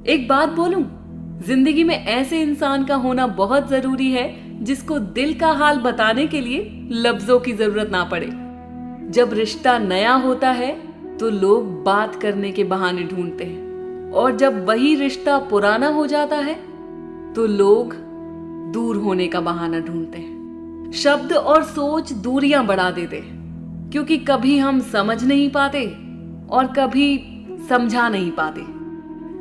एक बात बोलूं, जिंदगी में ऐसे इंसान का होना बहुत जरूरी है जिसको दिल का हाल बताने के लिए लफ्जों की जरूरत ना पड़े। जब रिश्ता नया होता है तो लोग बात करने के बहाने ढूंढते हैं, और जब वही रिश्ता पुराना हो जाता है तो लोग दूर होने का बहाना ढूंढते हैं। शब्द और सोच दूरियां बढ़ा देते हैं, क्योंकि कभी हम समझ नहीं पाते और कभी समझा नहीं पाते।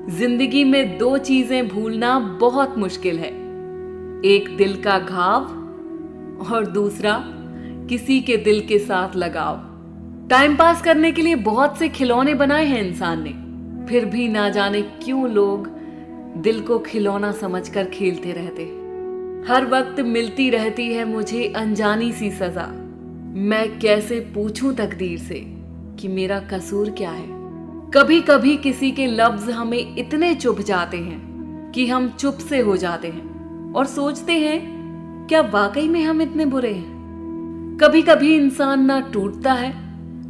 जिंदगी में दो चीजें भूलना बहुत मुश्किल है, एक दिल का घाव और दूसरा किसी के दिल के साथ लगाव। टाइम पास करने के लिए बहुत से खिलौने बनाए हैं इंसान ने, फिर भी ना जाने क्यों लोग दिल को खिलौना समझकर खेलते रहते। हर वक्त मिलती रहती है मुझे अनजानी सी सजा। मैं कैसे पूछूं तकदीर से कि मेरा कसूर क्या है। कभी कभी किसी के लफ्ज हमें इतने चुभ जाते हैं कि हम चुप से हो जाते हैं और सोचते हैं, क्या वाकई में हम इतने बुरे हैं। कभी कभी इंसान ना टूटता है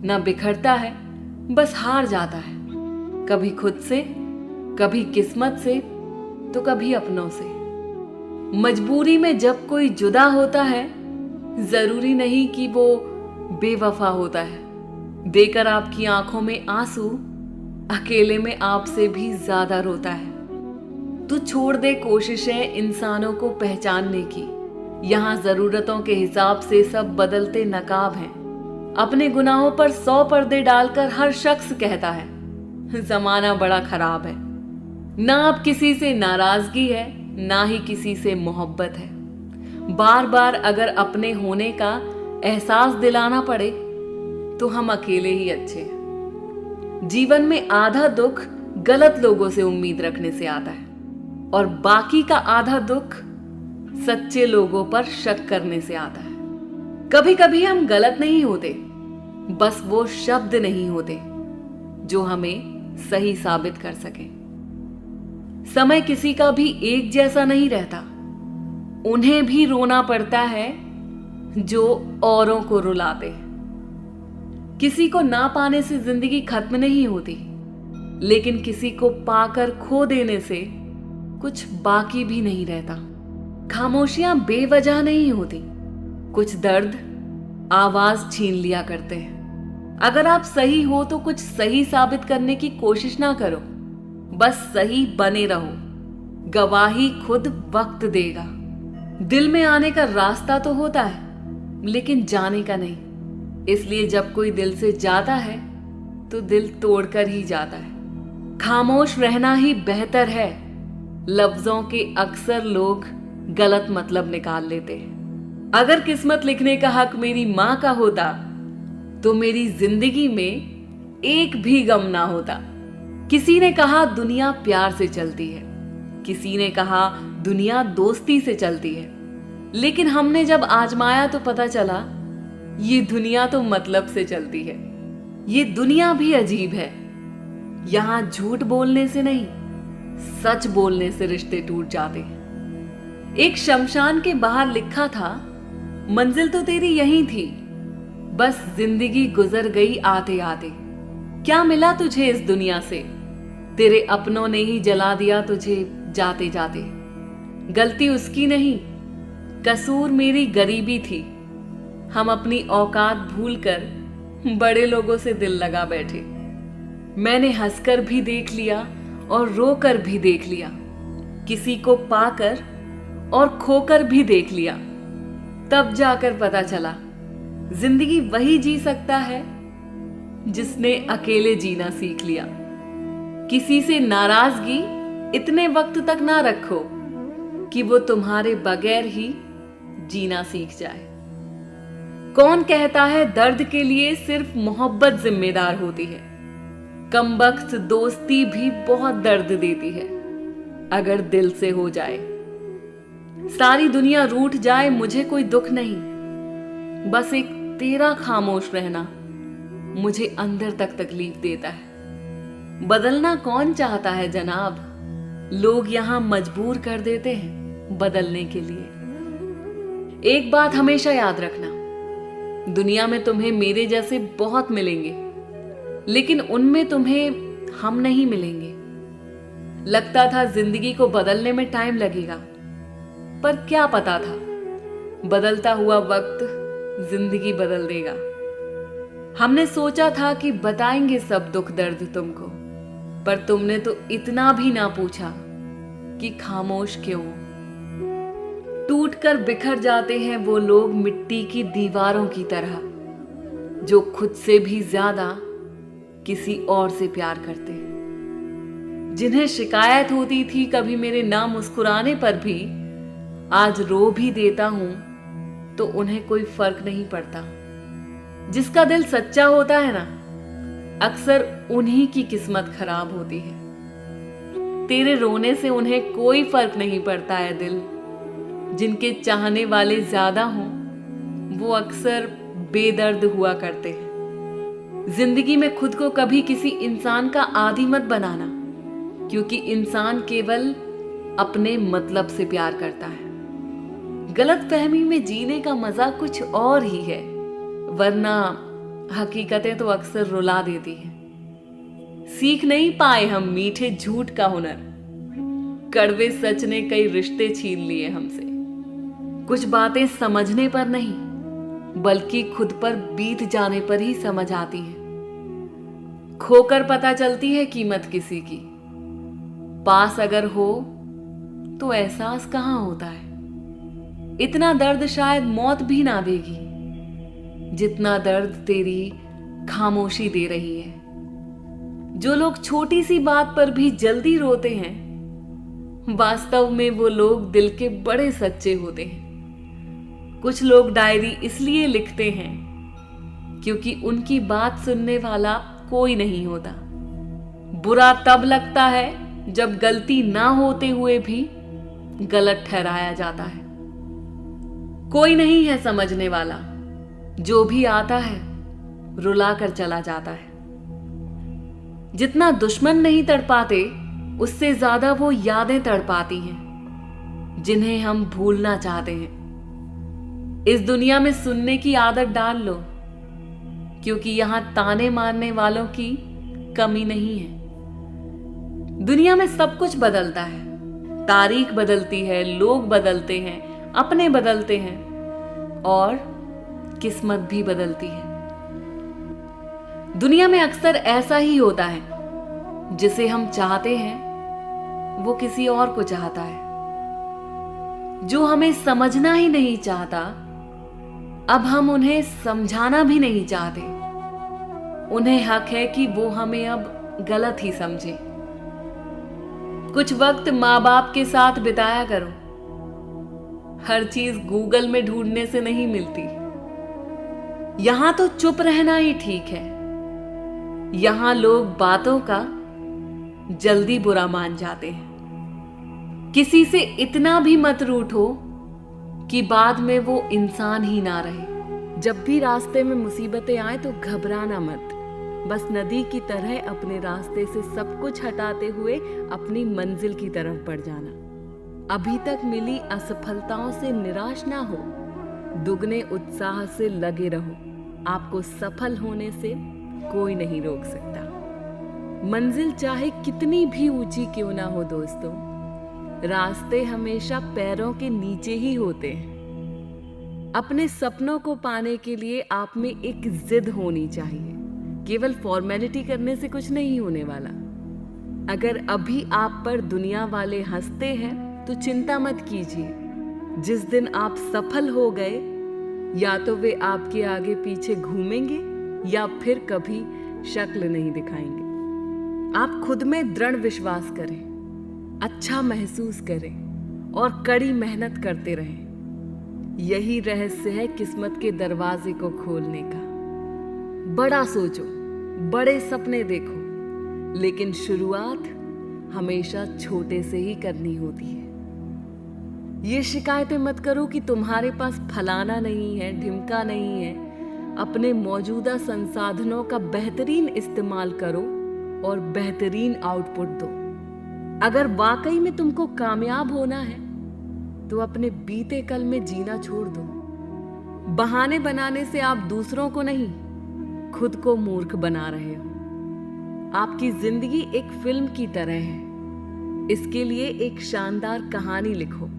ना बिखरता है, बस हार जाता है, कभी खुद से, कभी किस्मत से, तो कभी अपनों से। मजबूरी में जब कोई जुदा होता है, जरूरी नहीं कि वो बेवफा होता है। देकर आपकी आंखों में आंसू, अकेले में आपसे भी ज्यादा रोता है। तू छोड़ दे कोशिशें इंसानों को पहचानने की, यहाँ जरूरतों के हिसाब से सब बदलते नकाब हैं। अपने गुनाहों पर 100 पर्दे डालकर हर शख्स कहता है जमाना बड़ा खराब है। ना अब किसी से नाराजगी है, ना ही किसी से मोहब्बत है। बार बार अगर अपने होने का एहसास दिलाना पड़े तो हम अकेले ही अच्छे हैं। जीवन में आधा दुख गलत लोगों से उम्मीद रखने से आता है, और बाकी का आधा दुख सच्चे लोगों पर शक करने से आता है। कभी कभी हम गलत नहीं होते, बस वो शब्द नहीं होते जो हमें सही साबित कर सके। समय किसी का भी एक जैसा नहीं रहता, उन्हें भी रोना पड़ता है जो औरों को रुलाते हैं। किसी को ना पाने से जिंदगी खत्म नहीं होती, लेकिन किसी को पाकर खो देने से कुछ बाकी भी नहीं रहता। खामोशियां बेवजह नहीं होती, कुछ दर्द आवाज छीन लिया करते हैं। अगर आप सही हो तो कुछ सही साबित करने की कोशिश ना करो, बस सही बने रहो। गवाही खुद वक्त देगा। दिल में आने का रास्ता तो होता है, लेकिन जाने का नहीं। इसलिए जब कोई दिल से जाता है तो दिल तोड़कर ही जाता है। खामोश रहना ही बेहतर है। लफ्जों के अक्सर लोग गलत मतलब निकाल लेते हैं। अगर किस्मत लिखने का हक मेरी मां का होता तो मेरी जिंदगी में एक भी गम ना होता। किसी ने कहा दुनिया प्यार से चलती है, किसी ने कहा दुनिया दोस्ती से चलती है, लेकिन हमने जब आजमाया तो पता चला ये दुनिया तो मतलब से चलती है। ये दुनिया भी अजीब है, यहां झूठ बोलने से नहीं, सच बोलने से रिश्ते टूट जाते हैं। एक शमशान के बाहर लिखा था, मंजिल तो तेरी यहीं थी, बस जिंदगी गुजर गई आते आते। क्या मिला तुझे इस दुनिया से, तेरे अपनों ने ही जला दिया तुझे जाते जाते। गलती उसकी नहीं, कसूर मेरी गरीबी थी। हम अपनी औकात भूलकर बड़े लोगों से दिल लगा बैठे। मैंने हंसकर भी देख लिया और रोकर भी देख लिया, किसी को पाकर और खोकर भी देख लिया। तब जाकर पता चला जिंदगी वही जी सकता है जिसने अकेले जीना सीख लिया। किसी से नाराजगी इतने वक्त तक ना रखो कि वो तुम्हारे बगैर ही जीना सीख जाए। कौन कहता है दर्द के लिए सिर्फ मोहब्बत जिम्मेदार होती है। कमबख्त दोस्ती भी बहुत दर्द देती है अगर दिल से हो जाए। सारी दुनिया रूठ जाए मुझे कोई दुख नहीं, बस एक तेरा खामोश रहना मुझे अंदर तक तकलीफ देता है। बदलना कौन चाहता है जनाब, लोग यहां मजबूर कर देते हैं बदलने के लिए। एक बात हमेशा याद रखना, दुनिया में तुम्हें मेरे जैसे बहुत मिलेंगे, लेकिन उनमें तुम्हें हम नहीं मिलेंगे। लगता था जिंदगी को बदलने में टाइम लगेगा, पर क्या पता था बदलता हुआ वक्त जिंदगी बदल देगा। हमने सोचा था कि बताएंगे सब दुख दर्द तुमको, पर तुमने तो इतना भी ना पूछा कि खामोश क्यों। टूटकर बिखर जाते हैं वो लोग मिट्टी की दीवारों की तरह, जो खुद से भी ज्यादा किसी और से प्यार करते हैं। जिन्हें शिकायत होती थी कभी मेरे ना मुस्कुराने पर भी, आज रो भी देता हूं तो उन्हें कोई फर्क नहीं पड़ता। जिसका दिल सच्चा होता है ना, अक्सर उन्हीं की किस्मत खराब होती है। तेरे रोने से उन्हें कोई फर्क नहीं पड़ता है दिल। जिनके चाहने वाले ज्यादा हों वो अक्सर बेदर्द हुआ करते हैं। जिंदगी में खुद को कभी किसी इंसान का आदी मत बनाना, क्योंकि इंसान केवल अपने मतलब से प्यार करता है। गलतफहमी में जीने का मजा कुछ और ही है, वरना हकीकतें तो अक्सर रुला देती हैं। सीख नहीं पाए हम मीठे झूठ का हुनर, कड़वे सच ने कई रिश्ते छीन लिए हमसे। कुछ बातें समझने पर नहीं, बल्कि खुद पर बीत जाने पर ही समझ आती हैं। खोकर पता चलती है कीमत किसी की, पास अगर हो तो एहसास कहां होता है। इतना दर्द शायद मौत भी ना देगी, जितना दर्द तेरी खामोशी दे रही है। जो लोग छोटी सी बात पर भी जल्दी रोते हैं, वास्तव में वो लोग दिल के बड़े सच्चे होते हैं। कुछ लोग डायरी इसलिए लिखते हैं क्योंकि उनकी बात सुनने वाला कोई नहीं होता। बुरा तब लगता है जब गलती ना होते हुए भी गलत ठहराया जाता है। कोई नहीं है समझने वाला, जो भी आता है रुला कर चला जाता है। जितना दुश्मन नहीं तड़पाते, उससे ज्यादा वो यादें तड़पाती हैं जिन्हें हम भूलना चाहते हैं। इस दुनिया में सुनने की आदत डाल लो, क्योंकि यहां ताने मारने वालों की कमी नहीं है। दुनिया में सब कुछ बदलता है, तारीख बदलती है, लोग बदलते हैं, अपने बदलते हैं और किस्मत भी बदलती है। दुनिया में अक्सर ऐसा ही होता है, जिसे हम चाहते हैं वो किसी और को चाहता है। जो हमें समझना ही नहीं चाहता, अब हम उन्हें समझाना भी नहीं चाहते। उन्हें हक है कि वो हमें अब गलत ही समझे। कुछ वक्त माँ बाप के साथ बिताया करो। हर चीज गूगल में ढूंढने से नहीं मिलती। यहां तो चुप रहना ही ठीक है। यहां लोग बातों का जल्दी बुरा मान जाते हैं। किसी से इतना भी मत रूठो कि बाद में वो इंसान ही ना रहे। जब भी रास्ते में मुसीबतें आए तो घबराना मत। बस नदी की तरह अपने रास्ते से सब कुछ हटाते हुए अपनी मंजिल की तरफ बढ़ जाना। अभी तक मिली असफलताओं से निराश ना हो, दुगने उत्साह से लगे रहो। आपको सफल होने से कोई नहीं रोक सकता। मंजिल चाहे कितनी भी ऊंची क्यों ना हो दोस्तों, रास्ते हमेशा पैरों के नीचे ही होते हैं। अपने सपनों को पाने के लिए आप में एक जिद होनी चाहिए। केवल फॉर्मेलिटी करने से कुछ नहीं होने वाला। अगर अभी आप पर दुनिया वाले हंसते हैं तो चिंता मत कीजिए। जिस दिन आप सफल हो गए, या तो वे आपके आगे पीछे घूमेंगे या फिर कभी शक्ल नहीं दिखाएंगे। आप खुद में दृढ़ विश्वास करें, अच्छा महसूस करें और कड़ी मेहनत करते रहें। यही रहस्य है किस्मत के दरवाजे को खोलने का। बड़ा सोचो, बड़े सपने देखो, लेकिन शुरुआत हमेशा छोटे से ही करनी होती है। ये शिकायतें मत करो कि तुम्हारे पास फलाना नहीं है, ढिमका नहीं है। अपने मौजूदा संसाधनों का बेहतरीन इस्तेमाल करो और बेहतरीन आउटपुट दो। अगर वाकई में तुमको कामयाब होना है तो अपने बीते कल में जीना छोड़ दो। बहाने बनाने से आप दूसरों को नहीं, खुद को मूर्ख बना रहे हो। आपकी जिंदगी एक फिल्म की तरह है। इसके लिए एक शानदार कहानी लिखो।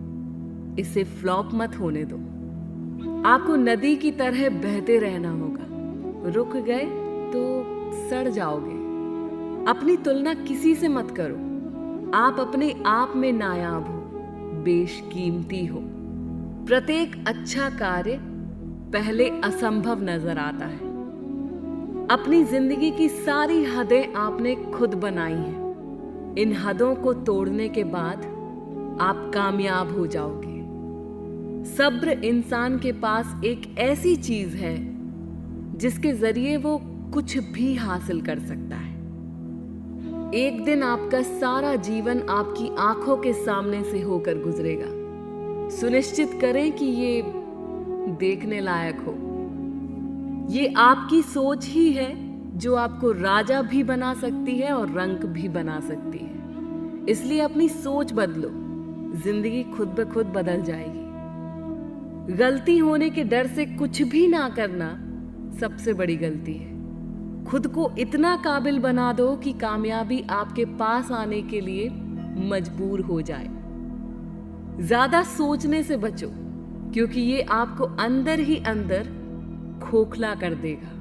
इसे फ्लॉप मत होने दो। आपको नदी की तरह बहते रहना होगा। रुक गए तो सड़ जाओगे। अपनी तुलना किसी से मत करो। आप अपने आप में नायाब हो, बेशकीमती हो। प्रत्येक अच्छा कार्य पहले असंभव नजर आता है। अपनी जिंदगी की सारी हदें आपने खुद बनाई हैं। इन हदों को तोड़ने के बाद आप कामयाब हो जाओगे। सब्र इंसान के पास एक ऐसी चीज है जिसके जरिए वो कुछ भी हासिल कर सकता है। एक दिन आपका सारा जीवन आपकी आंखों के सामने से होकर गुजरेगा। सुनिश्चित करें कि ये देखने लायक हो। ये आपकी सोच ही है जो आपको राजा भी बना सकती है और रंक भी बना सकती है। इसलिए अपनी सोच बदलो, जिंदगी खुद ब खुद बदल जाएगी। गलती होने के डर से कुछ भी ना करना सबसे बड़ी गलती है। खुद को इतना काबिल बना दो कि कामयाबी आपके पास आने के लिए मजबूर हो जाए। ज्यादा सोचने से बचो, क्योंकि ये आपको अंदर ही अंदर खोखला कर देगा।